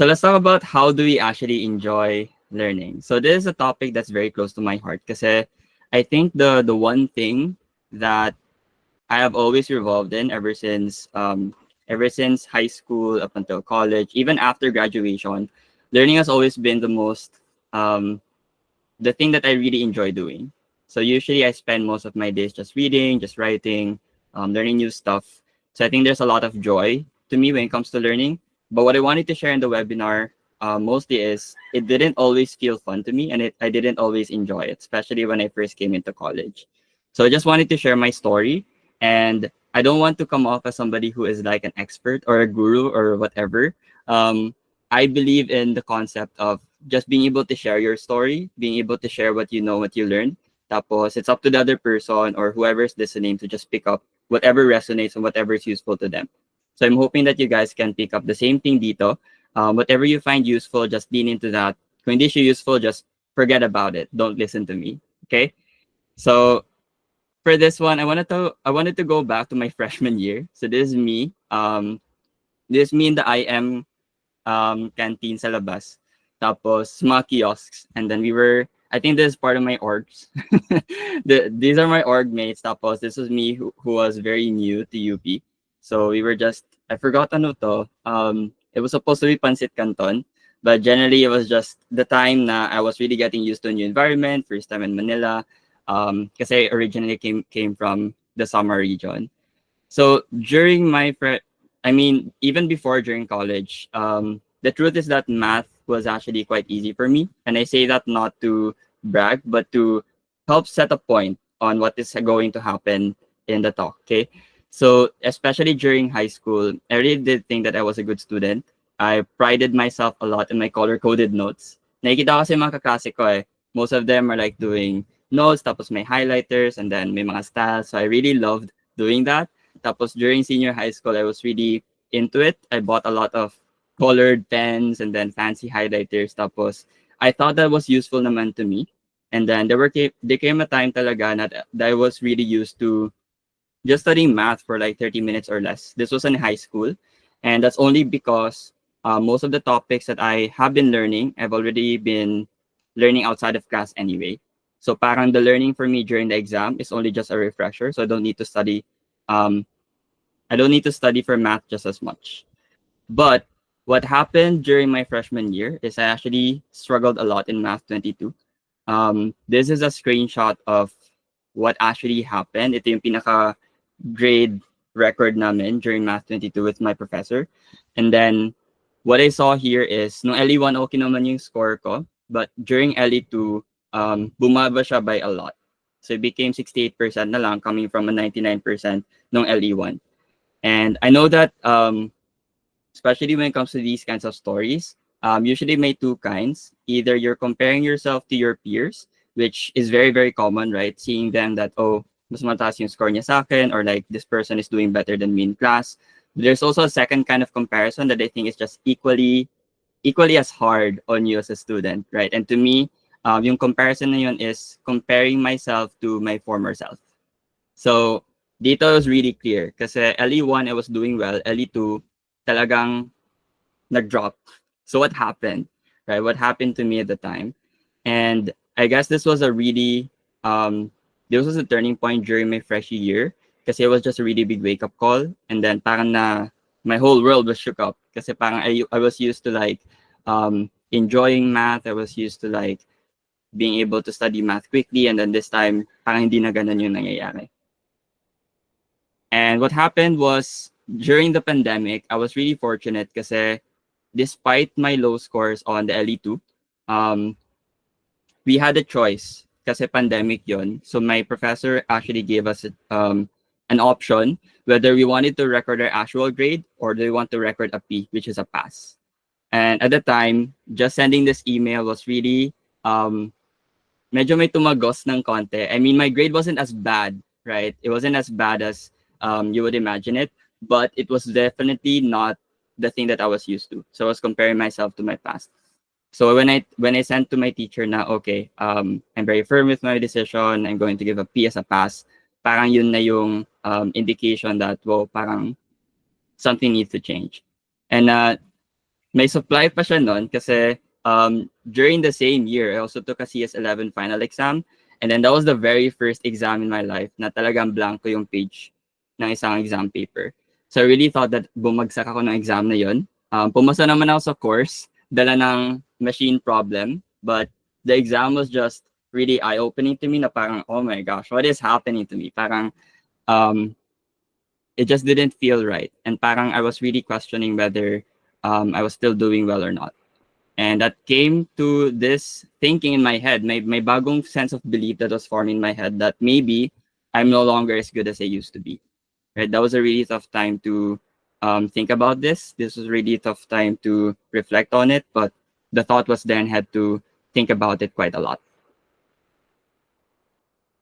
So let's talk about how do we actually enjoy learning. So this is a topic that's very close to my heart because I think the one thing that I have always revolved in ever since high school up until college, even after graduation, learning has always been um, the thing that I really enjoy doing. So usually I spend most of my days just reading, just writing, learning new stuff. So I think there's a lot of joy to me when it comes to learning. But what I wanted to share in the webinar mostly is it didn't always feel fun to me, and I didn't always enjoy it, especially when I first came into college. So I just wanted to share my story, and I don't want to come off as somebody who is like an expert or a guru or whatever. Um, I believe in the concept of just being able to share your story, being able to share what you know, what you learned. Tapos it's up to the other person or whoever is listening to just pick up whatever resonates and whatever is useful to them. So I'm hoping that you guys can pick up the same thing dito. Whatever you find useful, just lean into that. Kung hindi siya useful, just forget about it. Don't listen to me. Okay? So for this one, I wanted to go back to my freshman year. So this is me. This is me in the IM canteen sa labas. Tapos mga kiosks. And then I think this is part of my orgs. These are my org mates. Tapos this was me who was very new to UP. So we were just, I forgot ano to. It was supposed to be Pancit Canton. But generally, it was just the time na I was really getting used to a new environment, first time in Manila. Kasi I originally came from the summer region. So during even before during college, the truth is that math was actually quite easy for me. And I say that not to brag, but to help set a point on what is going to happen in the talk. Okay. So especially during high school, I really did think that I was a good student. I prided myself a lot in my color-coded notes. Nakikita ko kasi yung mga kaklase ko eh. Most of them are like doing notes, tapos may highlighters, and then may mga styles. So I really loved doing that. Tapos during senior high school, I was really into it. I bought a lot of colored pens and then fancy highlighters. Tapos I thought that was useful naman to me. And then there came a time talaga that I was really used to just studying math for like 30 minutes or less. This was in high school. And that's only because most of the topics that I have been learning, I've already been learning outside of class anyway. So parang the learning for me during the exam is only just a refresher. So um, I don't need to study for math just as much. But what happened during my freshman year is I actually struggled a lot in Math 22. This is a screenshot of what actually happened. Ito yung pinaka grade record namin during Math 22 with my professor. And then what I saw here is no LE1 okay naman yung score ko, but during LE2 bumaba siya by a lot. So it became 68% na lang coming from a 99% nung LE1. And I know that especially when it comes to these kinds of stories, usually may two kinds. Either you're comparing yourself to your peers, which is very, very common, right? Seeing them that, oh, mas mataas yung score niya sa akin, or like this person is doing better than me in class. There's also a second kind of comparison that I think is just equally as hard on you as a student, right? And to me, yung comparison na yun is comparing myself to my former self. So dito was really clear kasi LE1 I was doing well, LE2 talagang nag-drop. So what happened, right? What happened to me at the time? And I guess this was a turning point during my freshman year kasi it was just a really big wake-up call. And then parang my whole world was shook up kasi parang I was used to like enjoying math. I was used to like being able to study math quickly. And then this time, parang hindi na ganun yung nangyayari. And what happened was during the pandemic, I was really fortunate kasi despite my low scores on the LE2, we had a choice kasi pandemic yon. So my professor actually gave us an option whether we wanted to record our actual grade or do we want to record a P, which is a pass. And at the time, just sending this email was really medyo may tumagos ng konti. I mean, my grade wasn't as bad, right? It wasn't as bad as you would imagine it, but it was definitely not the thing that I was used to. So I was comparing myself to my past. So when I sent to my teacher na, okay, I'm very firm with my decision, I'm going to give a P as a pass, parang yun na yung indication that, well, parang something needs to change. And may supply pa siya nun kasi during the same year, I also took a CS11 final exam. And then that was the very first exam in my life na talagang blanco yung page ng isang exam paper. So I really thought that bumagsak ako ng exam na yun. Pumasa naman ako sa course, dala ng machine problem. But the exam was just really eye-opening to me na parang, oh my gosh, what is happening to me? Parang um, it just didn't feel right. And parang I was really questioning whether I was still doing well or not. And that came to this thinking in my head, my bagong sense of belief that was forming in my head that maybe I'm no longer as good as I used to be. Right? That was a really tough time to think about this. This was really tough time to reflect on it, but the thought was then had to think about it quite a lot.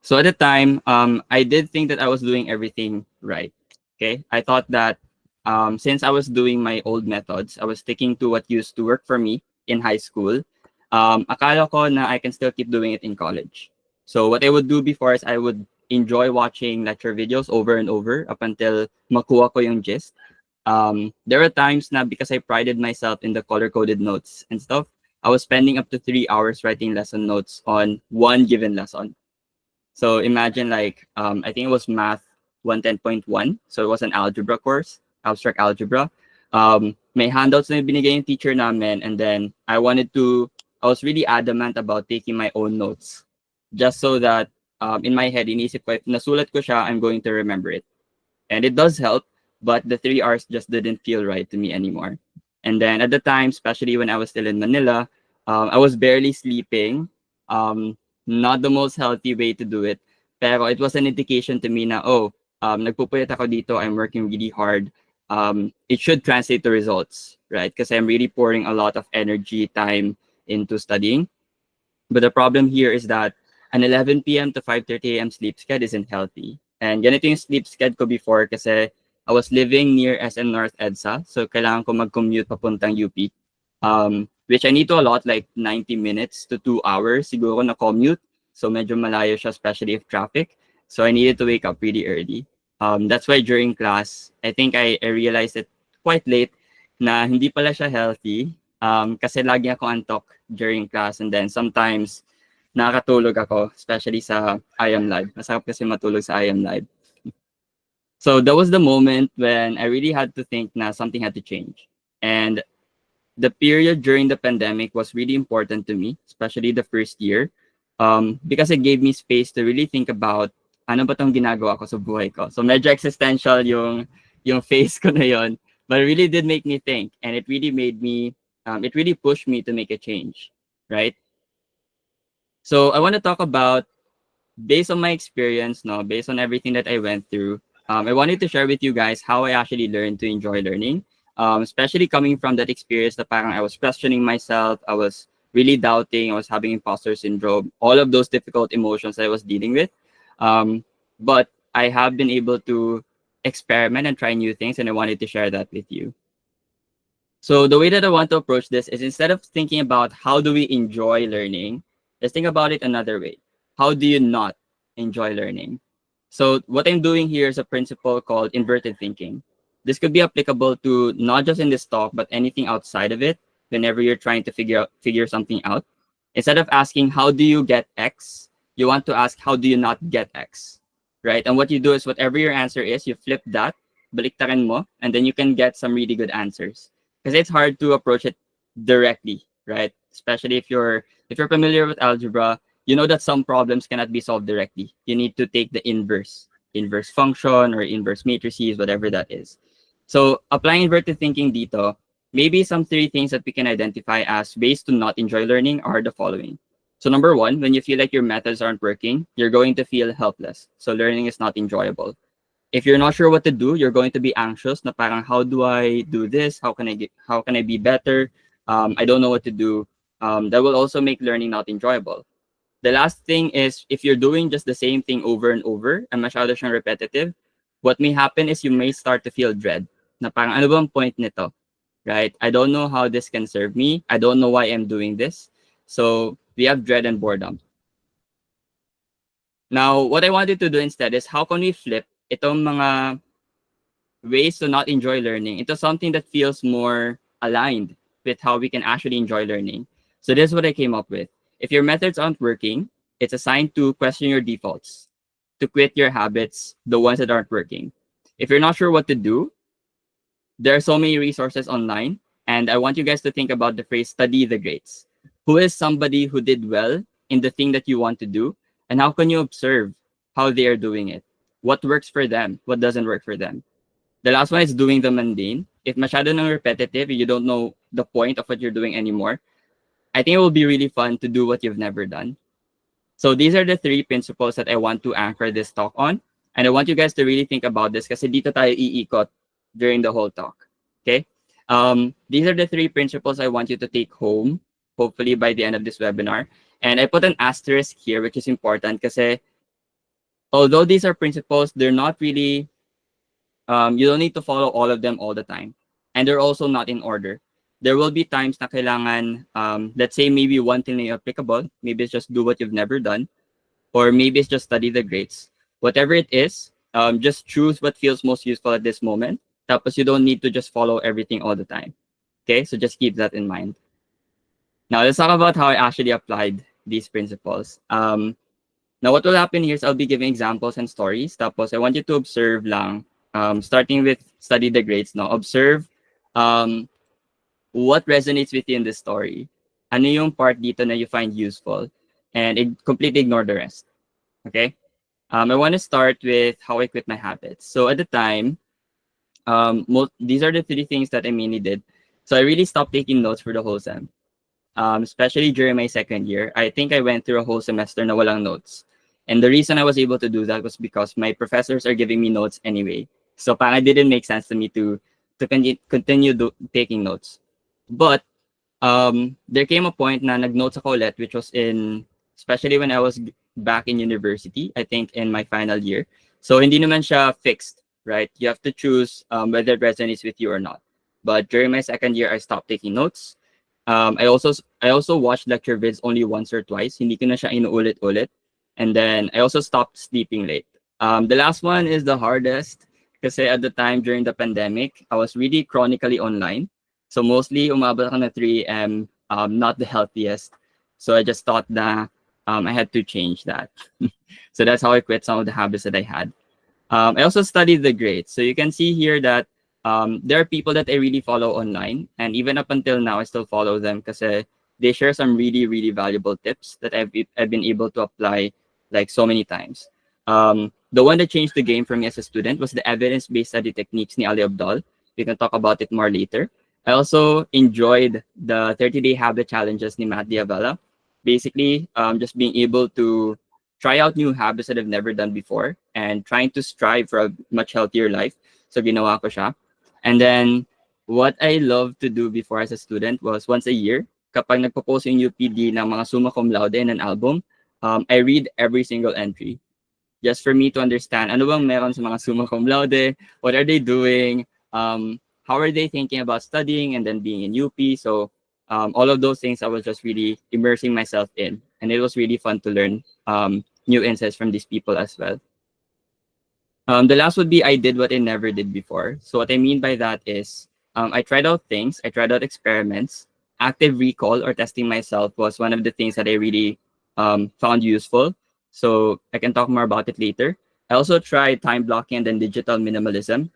So at the time, I did think that I was doing everything right. Okay, I thought that since I was doing my old methods, I was sticking to what used to work for me in high school. Akala ko na I can still keep doing it in college. So what I would do before is I would enjoy watching lecture videos over and over up until makuha ko yung gist. There were times na because I prided myself in the color-coded notes and stuff, I was spending up to 3 hours writing lesson notes on one given lesson. So imagine like I think it was math 110.1. So it was an algebra course, abstract algebra. May handouts na binigay yung teacher namin, and then I was really adamant about taking my own notes just so that in my head, inisip ko, if nasulat ko siya, I'm going to remember it. And it does help, but the 3 hours just didn't feel right to me anymore. And then at the time, especially when I was still in Manila, I was barely sleeping. Not the most healthy way to do it. Pero it was an indication to me na, oh, nagpupuyat ako dito, I'm working really hard. It should translate to results, right? Because I'm really pouring a lot of energy, time into studying. But the problem here is that an 11 p.m. to 5:30 a.m. sleep schedule isn't healthy. And ganito yung sleep schedule ko before kasi I was living near SM North EDSA. So kailangan ko mag-commute papuntang UP. Which I need to allot like 90 minutes to 2 hours siguro na commute. So medyo malayo siya, especially if traffic. So I needed to wake up really early. That's why during class, I think I realized it quite late na hindi pala siya healthy. Kasi lagi ako antok during class, and then sometimes nakakatulog ako, especially sa IM Live. Masarap kasi matulog sa IM Live. So that was the moment when I really had to think na something had to change. And the period during the pandemic was really important to me, especially the first year, because it gave me space to really think about ano ba tong ginagawa ko sa buhay ko. So medyo existential yung phase ko na yon, but it really did make me think, and it really made me, it really pushed me to make a change, right? So I want to talk about, based on my experience, no, based on everything that I went through, I wanted to share with you guys how I actually learned to enjoy learning, especially coming from that experience that parang I was questioning myself, I was really doubting, I was having imposter syndrome, all of those difficult emotions I was dealing with. But I have been able to experiment and try new things, and I wanted to share that with you. So the way that I want to approach this is, instead of thinking about how do we enjoy learning, let's think about it another way. How do you not enjoy learning? So what I'm doing here is a principle called inverted thinking. This could be applicable to not just in this talk, but anything outside of it. Whenever you're trying to figure something out, instead of asking how do you get X, you want to ask how do you not get X, right? And what you do is, whatever your answer is, you flip that, baliktaran mo, and then you can get some really good answers. Because it's hard to approach it directly, right? Especially if you're familiar with algebra, you know that some problems cannot be solved directly. You need to take the inverse function or inverse matrices, whatever that is. So applying inverted thinking dito, maybe some three things that we can identify as ways to not enjoy learning are the following. So number one, when you feel like your methods aren't working, you're going to feel helpless. So learning is not enjoyable. If you're not sure what to do, you're going to be anxious na parang, how do I do this? How can I be better? I don't know what to do. That will also make learning not enjoyable. The last thing is, if you're doing just the same thing over and over and masyado siyang repetitive, what may happen is you may start to feel dread. Na parang, ano bang point nito? Right? I don't know how this can serve me. I don't know why I'm doing this. So we have dread and boredom. Now, what I wanted to do instead is, how can we flip itong mga ways to not enjoy learning into something that feels more aligned with how we can actually enjoy learning. So this is what I came up with. If your methods aren't working, it's a sign to question your defaults, to quit your habits, the ones that aren't working. If you're not sure what to do, there are so many resources online, and I want you guys to think about the phrase study the greats. Who is somebody who did well in the thing that you want to do, and how can you observe how they are doing it? What works for them? What doesn't work for them? The last one is doing the mundane. If masyado nang repetitive, you don't know the point of what you're doing anymore, I think it will be really fun to do what you've never done. So these are the three principles that I want to anchor this talk on. And I want you guys to really think about this kasi dito tayo iikot during the whole talk. Okay? These are the three principles I want you to take home, hopefully by the end of this webinar. And I put an asterisk here, which is important kasi although these are principles, they're not really, you don't need to follow all of them all the time. And they're also not in order. There will be times na kailangan, let's say maybe one thing na applicable, maybe it's just do what you've never done, or maybe it's just study the grades. Whatever it is, just choose what feels most useful at this moment. Tapos you don't need to just follow everything all the time. Okay, so just keep that in mind. Now let's talk about how I actually applied these principles. Now what will happen here is I'll be giving examples and stories. Tapos I want you to observe lang, starting with study the grades. Now observe what resonates with you in the story. Ano yung part dito na you find useful, and completely ignore the rest. Okay? I want to start with how I quit my habits. So at the time, these are the three things that I mainly did. So I really stopped taking notes for the whole sem. Especially during my second year. I think I went through a whole semester na walang notes. And the reason I was able to do that was because my professors are giving me notes anyway. So parang it didn't make sense to me to continue taking notes. But there came a point na nag-notes ako ulit, which was especially when I was back in university, I think in my final year. So hindi naman siya fixed, right? You have to choose whether it resonates with you or not. But during my second year, I stopped taking notes. I also watched lecture vids only once or twice. Hindi ko na siya inuulit-ulit. And then I also stopped sleeping late. The last one is the hardest kasi at the time during the pandemic, I was really chronically online. So mostly umabot ako na 3 a.m., not the healthiest. So I just thought that I had to change that. So that's how I quit some of the habits that I had. I also studied the grades. So you can see here that there are people that I really follow online. And even up until now, I still follow them because they share some really, really valuable tips that I've been able to apply like so many times. The one that changed the game for me as a student was the evidence-based study techniques ni Ali Abdal. We can talk about it more later. I also enjoyed the 30-day habit challenges ni Matt Diavela. Basically, just being able to try out new habits that I've never done before and trying to strive for a much healthier life. So ginawa ko siya. And then what I loved to do before as a student was once a year, kapag nagpo-post yung UPD ng mga summa cum laude in an album, I read every single entry just for me to understand ano bang meron sa mga summa cum laude, what are they doing, how are they thinking about studying and then being in UP. So all of those things I was just really immersing myself in. And it was really fun to learn new insights from these people as well. The last would be I did what I never did before. So what I mean by that is I tried out things, I tried out experiments. Active recall or testing myself was one of the things that I really found useful. So I can talk more about it later. I also tried time blocking and then digital minimalism.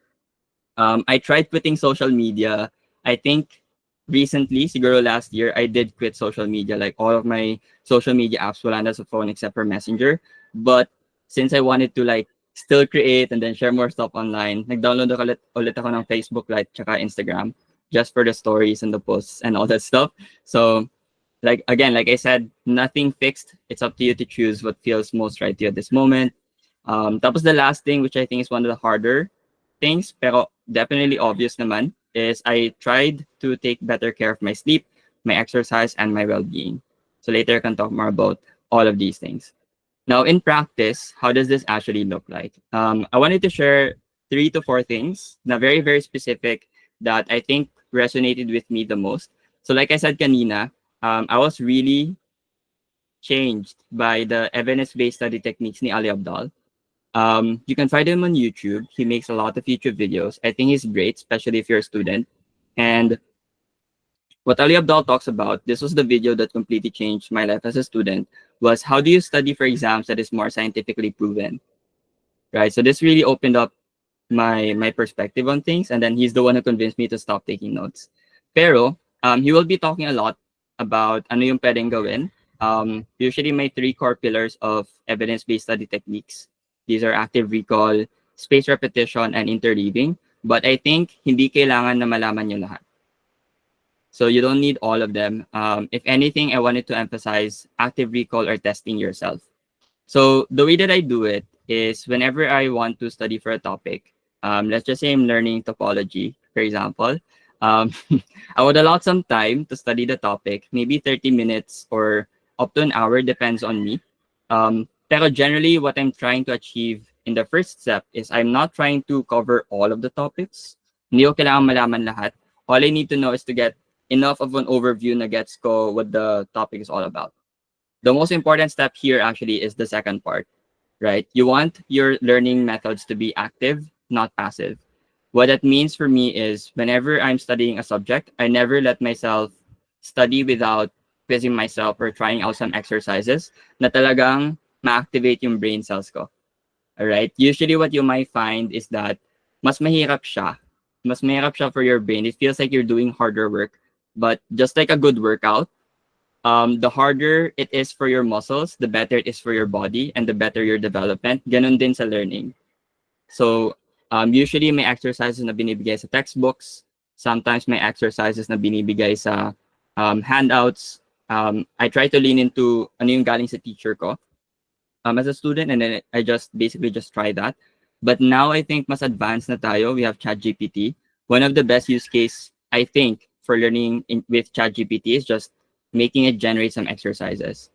I tried quitting social media. I think recently, siguro last year, I did quit social media. Like all of my social media apps wala na sa phone except for Messenger. But since I wanted to like still create and then share more stuff online, nag-download ulit ako ng Facebook Lite tsaka Instagram just for the stories and the posts and all that stuff. So like again, like I said, nothing fixed. It's up to you to choose what feels most right to you at this moment. Tapos the last thing, which I think is one of the harder things, pero definitely obvious naman, is I tried to take better care of my sleep, my exercise, and my well-being. So later I can talk more about all of these things. Now, in practice, how does this actually look like? I wanted to share 3 to 4 things, na very, very specific that I think resonated with me the most. So like I said kanina, I was really changed by the evidence-based study techniques ni Ali Abdal. You can find him on YouTube. He makes a lot of YouTube videos. I think he's great, especially if you're a student. And What Ali Abdal talks about, this was the video that completely changed my life as a student, was how do you study for exams that is more scientifically proven, right? So this really opened up my perspective on things, and then he's the one who convinced me to stop taking notes. Pero he will be talking a lot about ano yung pwedeng gawin. Usually may three core pillars of evidence-based study techniques. These are active recall, spaced repetition, and interleaving. But I think hindi kailangan na malaman yung lahat. So you don't need all of them. If anything, I wanted to emphasize active recall or testing yourself. So the way that I do it is whenever I want to study for a topic, let's just say I'm learning topology, for example, um, I would allot some time to study the topic, maybe 30 minutes or up to an hour, depends on me. Pero generally, what I'm trying to achieve in the first step is I'm not trying to cover all of the topics. Hindi ko kailangan malaman lahat. All I need to know is to get enough of an overview na gets ko what the topic is all about. The most important step here actually is the second part, right? You want your learning methods to be active, not passive. What that means for me is whenever I'm studying a subject, I never let myself study without quizzing myself or trying out some exercises na talagang ma-activate yung brain cells ko. All right? Usually what you might find is that mas mahirap siya. Mas mahirap siya for your brain. It feels like you're doing harder work. But just like a good workout, the harder it is for your muscles, the better it is for your body, and the better your development. Ganun din sa learning. So, usually may exercises na binibigay sa textbooks. Sometimes may exercises na binibigay sa handouts. I try to lean into ano yung galing sa teacher ko as a student, and then I just basically just try that. But now I think mas advanced na tayo. We have ChatGPT. One of the best use case, I think, for learning with ChatGPT is just making it generate some exercises.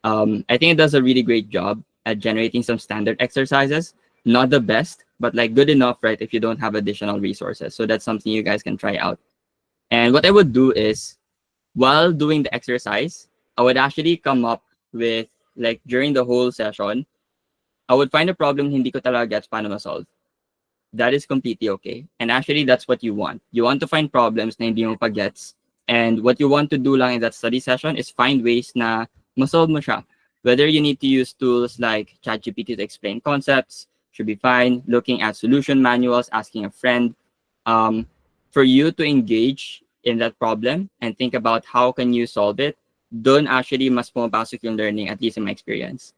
I think it does a really great job at generating some standard exercises. Not the best, but like good enough, right? If you don't have additional resources. So that's something you guys can try out. And what I would do is, while doing the exercise, I would actually come up with, like during the whole session, I would find a problem hindi ko talaga gets paano ma-solve. That is completely okay. And actually, that's what you want. You want to find problems na hindi mo pa gets. And what you want to do lang in that study session is find ways na ma-solve mo siya. Whether you need to use tools like ChatGPT to explain concepts, should be fine. Looking at solution manuals, asking a friend. For you to engage in that problem and think about how can you solve it, dun actually mas pumapasok yung learning, at least in my experience.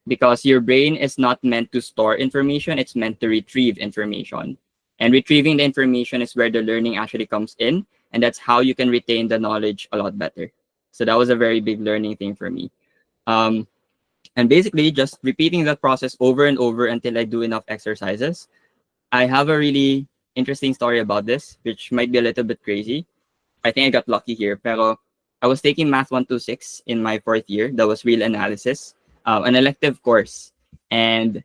Because your brain is not meant to store information, it's meant to retrieve information. And retrieving the information is where the learning actually comes in, and that's how you can retain the knowledge a lot better. So that was a very big learning thing for me. And basically just repeating that process over and over until I do enough exercises. I have a really interesting story about this, which might be a little bit crazy. I think I got lucky here, pero I was taking Math 126 in my fourth year. That was real analysis, an elective course. And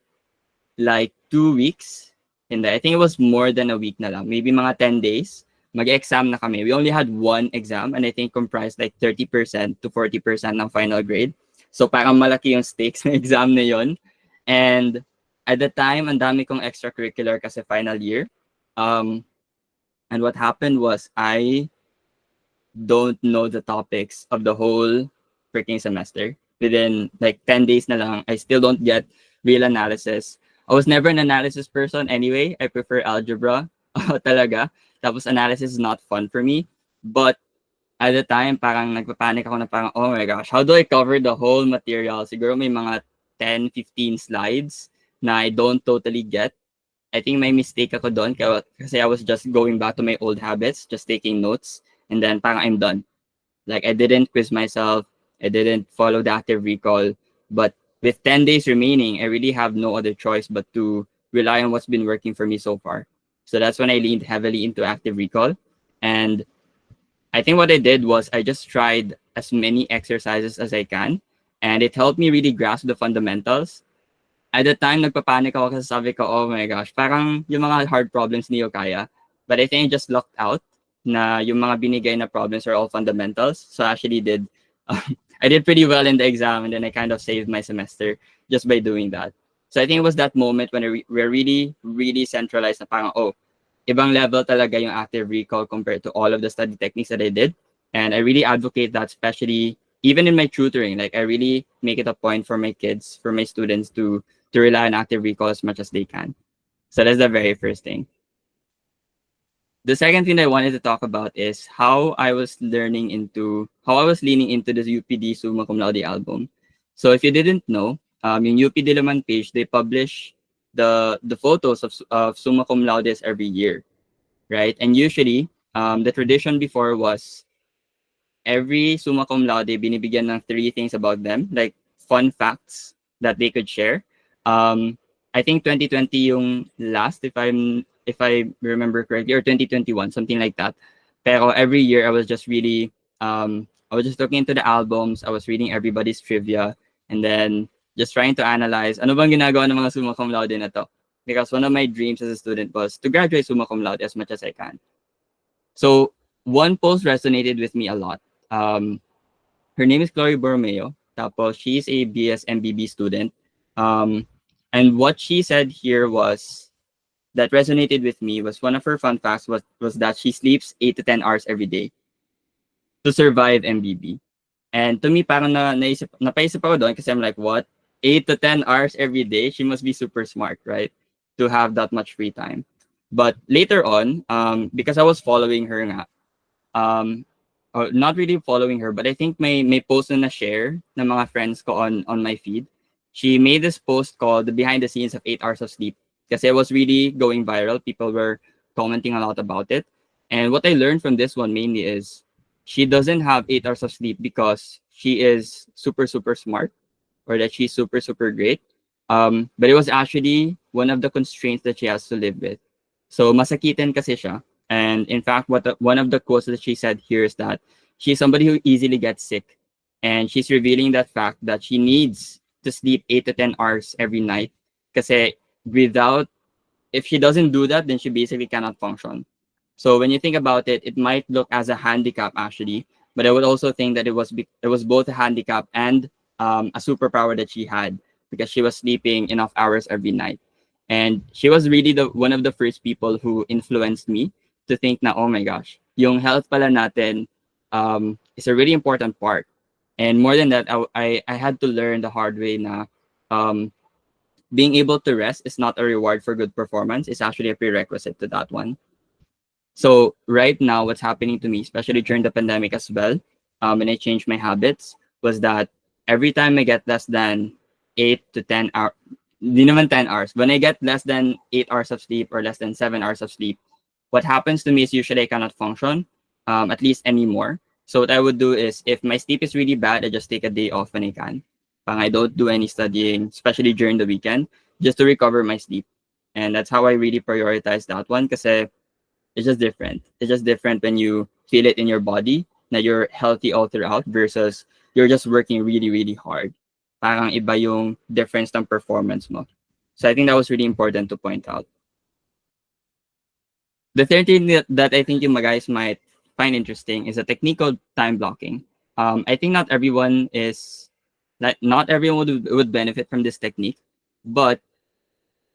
like 2 weeks, I think it was more than a week na lang, maybe mga 10 days, mag-exam na kami. We only had one exam, and I think comprised like 30% to 40% ng final grade. So parang malaki yung stakes ng exam na yon. And at the time, ang dami kong extracurricular kasi final year. And what happened was I don't know the topics of the whole freaking semester. Within like 10 days na lang, I still don't get real analysis. I was never an analysis person anyway. I prefer algebra talaga. Tapos analysis is not fun for me. But at the time, parang nagpapanik ako na parang, oh my gosh, how do I cover the whole material? Siguro may mga 10, 15 slides na I don't totally get. I think may mistake ako doon kasi I was just going back to my old habits, just taking notes, and then parang I'm done. Like I didn't quiz myself, I didn't follow the active recall, but with 10 days remaining, I really have no other choice but to rely on what's been working for me so far. So that's when I leaned heavily into active recall. And I think what I did was I just tried as many exercises as I can, and it helped me really grasp the fundamentals. At the time, nagpapanik ako kasi sabi ko, oh my gosh, parang yung mga hard problems niyo kaya. But I think I just lucked out na yung mga binigay na problems are all fundamentals. So I actually I did pretty well in the exam, and then I kind of saved my semester just by doing that. So I think it was that moment when we're really, really centralized na parang, oh, ibang level talaga yung active recall compared to all of the study techniques that I did. And I really advocate that, especially even in my tutoring. Like I really make it a point for my kids, for my students to rely on active recall as much as they can. So that's the very first thing. The second thing I wanted to talk about is how I was leaning into the UPD Summa Cum Laude album. So if you didn't know, in UP Diliman page, they publish the photos of Summa Cum Laudes every year, right? And usually, the tradition before was every Summa Cum Laude binibigyan ng three things about them, like fun facts that they could share. I think 2020 yung last, if I remember correctly, or 2021, something like that. Pero every year I was just looking into the albums, I was reading everybody's trivia, and then just trying to analyze ano bang ginagawa ng mga Summa Cum Laude na to. Because one of my dreams as a student was to graduate Summa Cum Laude as much as I can. So one post resonated with me a lot. Um, Her name is Chloe Borromeo. Tapos she's a BS MBB student. Um, and what she said here was that resonated with me was one of her fun facts was that she sleeps 8 to 10 hours every day to survive MBB. And to me, parang napaisip ako doon kasi I'm like, what? 8 to 10 hours every day? She must be super smart, right? To have that much free time. But later on, because I was following her nga, or not really following her, but I think may post na share ng mga friends ko on my feed. She made this post called "The Behind the Scenes of 8 Hours of Sleep" kasi it was really going viral. People were commenting a lot about it. And what I learned from this one mainly is she doesn't have 8 hours of sleep because she is super super smart or that she's super super great. But it was actually one of the constraints that she has to live with. So masakitin kasi siya. And in fact, one of the quotes that she said here is that she's somebody who easily gets sick. And she's revealing that fact that she needs to sleep 8 to 10 hours every night. Kasi if she doesn't do that, then she basically cannot function. So when you think about it, it might look as a handicap actually, but I would also think that it was both a handicap and a superpower that she had because she was sleeping enough hours every night. And she was really the one of the first people who influenced me to think na, oh my gosh, yung health pala natin is a really important part. And more than that, I had to learn the hard way na um, being able to rest is not a reward for good performance. It's actually a prerequisite to that one. So right now, what's happening to me, especially during the pandemic as well, when I changed my habits, was that every time I get less than 8 to 10 hours, di naman 10 hours, when I get less than 8 hours of sleep or less than 7 hours of sleep, what happens to me is usually I cannot function, at least anymore. So what I would do is if my sleep is really bad, I just take a day off when I can. I don't do any studying, especially during the weekend, just to recover my sleep. And that's how I really prioritize that one because it's just different. It's just different when you feel it in your body that you're healthy all throughout versus you're just working really, really hard. Parang iba yung difference ng performance mo. So I think that was really important to point out. The third thing that I think you guys might find interesting is a technique called time blocking. I think not everyone would benefit from this technique, but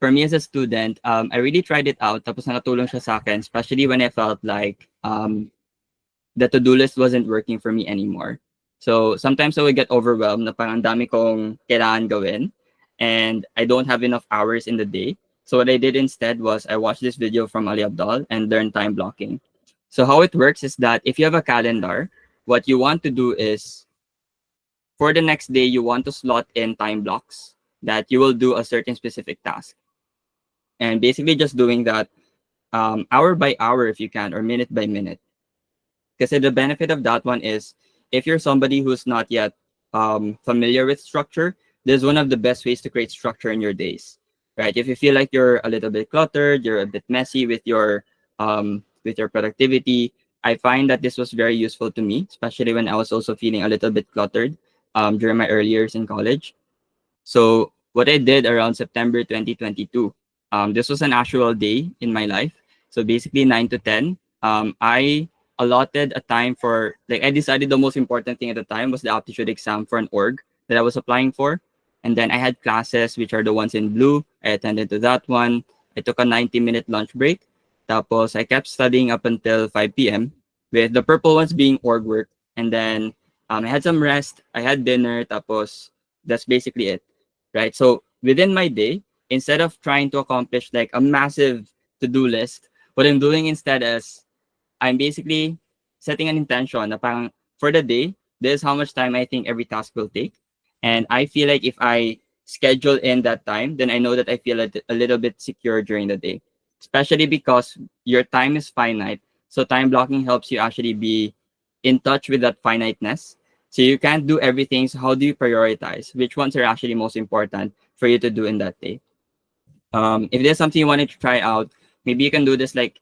for me as a student, I really tried it out. Tapos nakatulong siya sa akin, especially when I felt like the to-do list wasn't working for me anymore. So sometimes I would get overwhelmed na parang dami kong kailangan gawin and I don't have enough hours in the day. So what I did instead was I watched this video from Ali Abdal and learned time blocking. So how it works is that if you have a calendar, what you want to do is for the next day, you want to slot in time blocks that you will do a certain specific task. And basically just doing that hour by hour if you can, or minute by minute. Because the benefit of that one is if you're somebody who's not yet familiar with structure, this is one of the best ways to create structure in your days, right? If you feel like you're a little bit cluttered, you're a bit messy with your productivity, I find that this was very useful to me, especially when I was also feeling a little bit cluttered during my early years in college. So what I did around September 2022, this was an actual day in my life. So basically 9 to 10, I allotted a time for, like I decided the most important thing at the time was the aptitude exam for an org that I was applying for. And then I had classes, which are the ones in blue. I attended to that one. I took a 90-minute lunch break. Tapos I kept studying up until 5 p.m. with the purple ones being org work. And then I had some rest, I had dinner, tapos that's basically it, right? So within my day, instead of trying to accomplish like a massive to-do list, what I'm doing instead is I'm basically setting an intention na parang for the day, this is how much time I think every task will take. And I feel like if I schedule in that time, then I know that I feel a little bit secure during the day, especially because your time is finite. So time blocking helps you actually be in touch with that finiteness. So you can't do everything. So how do you prioritize? Which ones are actually most important for you to do in that day? If there's something you wanted to try out, maybe you can do this like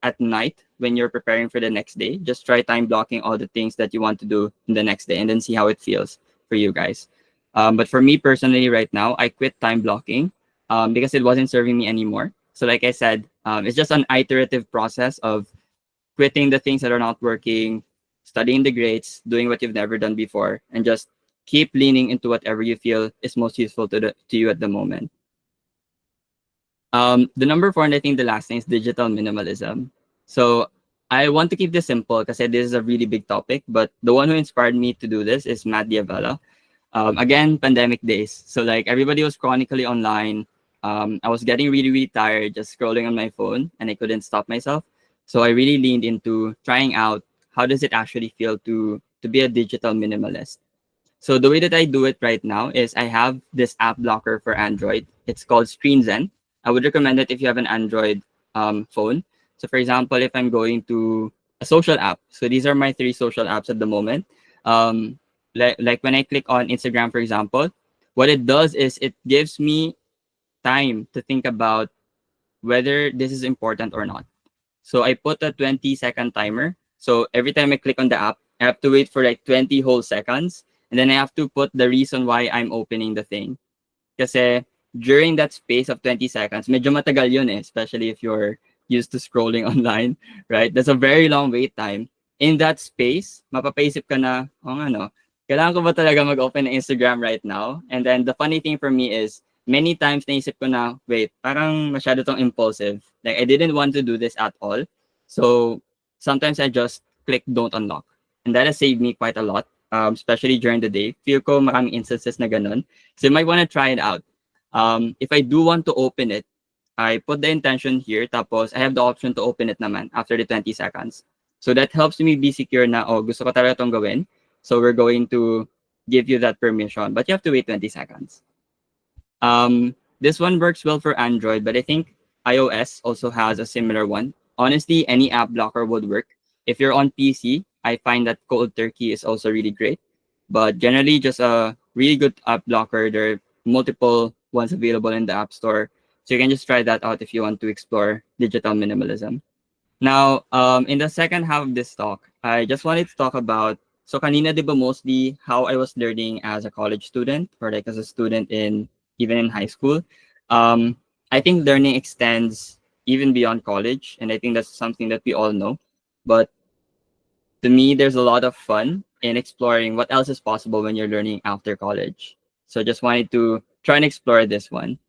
at night when you're preparing for the next day. Just try time blocking all the things that you want to do in the next day and then see how it feels for you guys. But for me personally, right now, I quit time blocking because it wasn't serving me anymore. So, like I said, it's just an iterative process of quitting the things that are not working, studying the grades, doing what you've never done before, and just keep leaning into whatever you feel is most useful to you at the moment. The number four, and I think the last thing is digital minimalism. So I want to keep this simple because this is a really big topic, but the one who inspired me to do this is Matt Diavella. Again, pandemic days. So like everybody was chronically online. I was getting really, really tired just scrolling on my phone and I couldn't stop myself. So I really leaned into trying out how does it actually feel to be a digital minimalist. So the way that I do it right now is I have this app blocker for Android. It's called ScreenZen. I would recommend it if you have an Android phone. So for example, if I'm going to a social app, so these are my three social apps at the moment. Like when I click on Instagram, for example, what it does is it gives me time to think about whether this is important or not. So I put a 20-second timer. So every time I click on the app, I have to wait for like 20 whole seconds. And then I have to put the reason why I'm opening the thing. Kasi during that space of 20 seconds, medyo matagal yun eh, especially if you're used to scrolling online, right? That's a very long wait time. In that space, mapapaisip ka na, oh nga no, kailangan ko ba talaga mag-open ng Instagram right now? And then the funny thing for me is, many times naisip ko na, wait, parang masyado tong impulsive. Like, I didn't want to do this at all. So, sometimes I just click don't unlock. And that has saved me quite a lot, especially during the day. Feel ko maraming instances na ganun. So, you might want to try it out. If I do want to open it, I put the intention here, tapos I have the option to open it naman after the 20 seconds. So that helps me be secure na, oh, gusto ko talaga itong gawin. So we're going to give you that permission, but you have to wait 20 seconds. This one works well for Android, but I think iOS also has a similar one. Honestly, any app blocker would work. If you're on PC, I find that Cold Turkey is also really great. But generally, just a really good app blocker. There are multiple ones available in the App Store. So you can just try that out if you want to explore digital minimalism. Now, in the second half of this talk, I just wanted to talk about, so kanina di ba mostly how I was learning as a college student or like as a student in even in high school. Um, I think learning extends even beyond college, and I think that's something that we all know. But to me, there's a lot of fun in exploring what else is possible when you're learning after college. So just wanted to try and explore this one.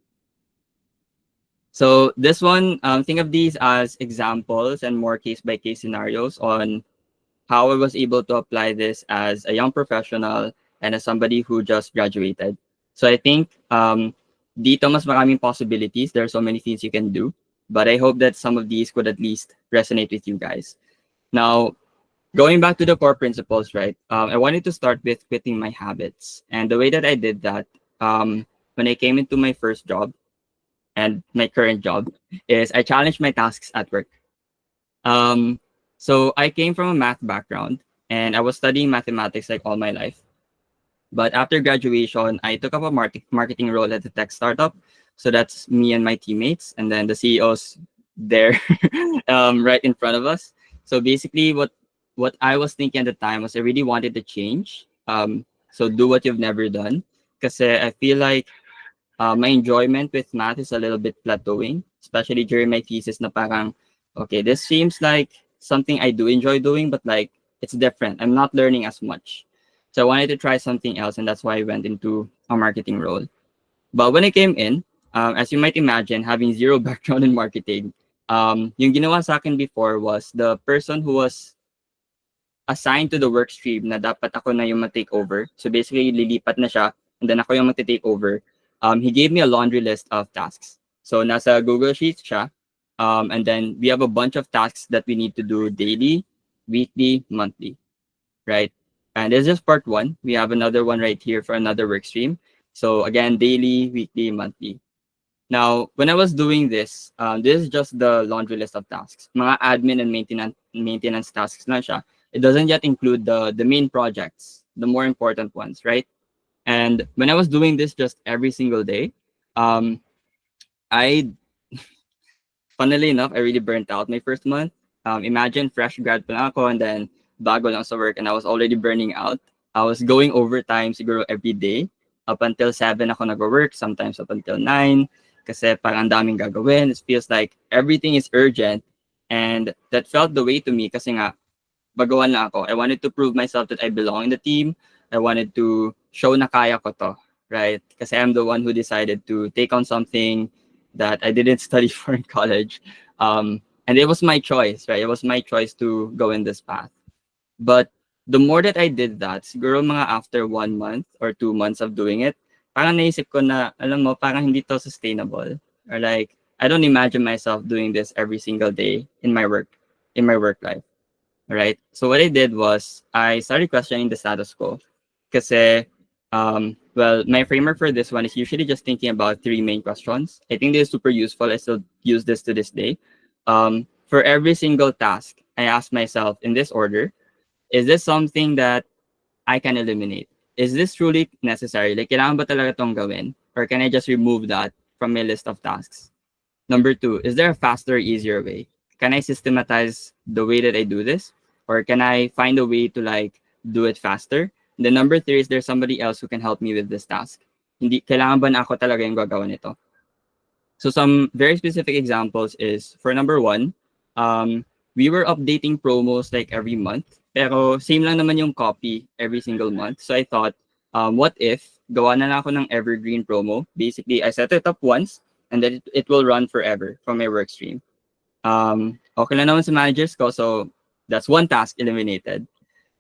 So this one, think of these as examples and more case-by-case scenarios on how I was able to apply this as a young professional and as somebody who just graduated. So I think dito mas maraming possibilities. There are so many things you can do, but I hope that some of these could at least resonate with you guys. Now, going back to the core principles, right? I wanted to start with quitting my habits. And the way that I did that, when I came into my first job and my current job, is I challenged my tasks at work. Um, so I came from a math background and I was studying mathematics like all my life. But after graduation, I took up a marketing role at a tech startup. So that's me and my teammates, and then the CEO's there, right in front of us. So basically, what I was thinking at the time was I really wanted to change. So do what you've never done, because I feel like my enjoyment with math is a little bit plateauing, especially during my thesis. Na parang, okay, this seems like something I do enjoy doing, but like it's different. I'm not learning as much. So I wanted to try something else, and that's why I went into a marketing role. But when I came in, as you might imagine, having zero background in marketing, yung ginawa sa akin before was the person who was assigned to the work stream na dapat ako na yung ma-take over. So basically, lilipat na siya and then ako yung mag-take over. He gave me a laundry list of tasks. So nasa Google Sheets siya. And then we have a bunch of tasks that we need to do daily, weekly, monthly, right? And this is just part one. We have another one right here for another work stream. So again, daily, weekly, monthly. Now, when I was doing this, this is just the laundry list of tasks. Mga admin and maintenance tasks lang siya. It doesn't yet include the main projects, the more important ones, right? And when I was doing this just every single day, um, I, funnily enough, I really burnt out my first month. Imagine fresh grad pa lang ako and then bago lang sa work and I was already burning out. I was going overtime siguro every day. Up until 7 ako nag-work, sometimes up until 9. Kasi parang ang daming gagawin. It feels like everything is urgent. And that felt the way to me kasi nga, bagawan na ako. I wanted to prove myself that I belong in the team. I wanted to show na kaya ko to, right? Kasi I'm the one who decided to take on something that I didn't study for in college. And it was my choice, right? It was my choice to go in this path. But the more that I did that, siguro mga after 1 month or 2 months of doing it, parang naisip ko na, alam mo, parang hindi to sustainable. Or like, I don't imagine myself doing this every single day in my work life. Right? So what I did was, I started questioning the status quo. Kasi, well, my framework for this one is usually just thinking about 3 main questions. I think this is super useful. I still use this to this day. For every single task, I ask myself in this order, is this something that I can eliminate? Is this truly necessary? Like, kailangan ba talaga itong gawin? Or can I just remove that from my list of tasks? Number 2, is there a faster, easier way? Can I systematize the way that I do this? Or can I find a way to like do it faster? And then number 3, is there somebody else who can help me with this task? Hindi, kailangan ba na ako talaga yung gagawa nito? So some very specific examples is, for number 1, we were updating promos like every month. Pero same lang naman yung copy every single month. So I thought, what if gawa na lang ako ng evergreen promo? Basically, I set it up once and then it will run forever from my work stream. Okay lang naman sa managers ko, so that's one task eliminated.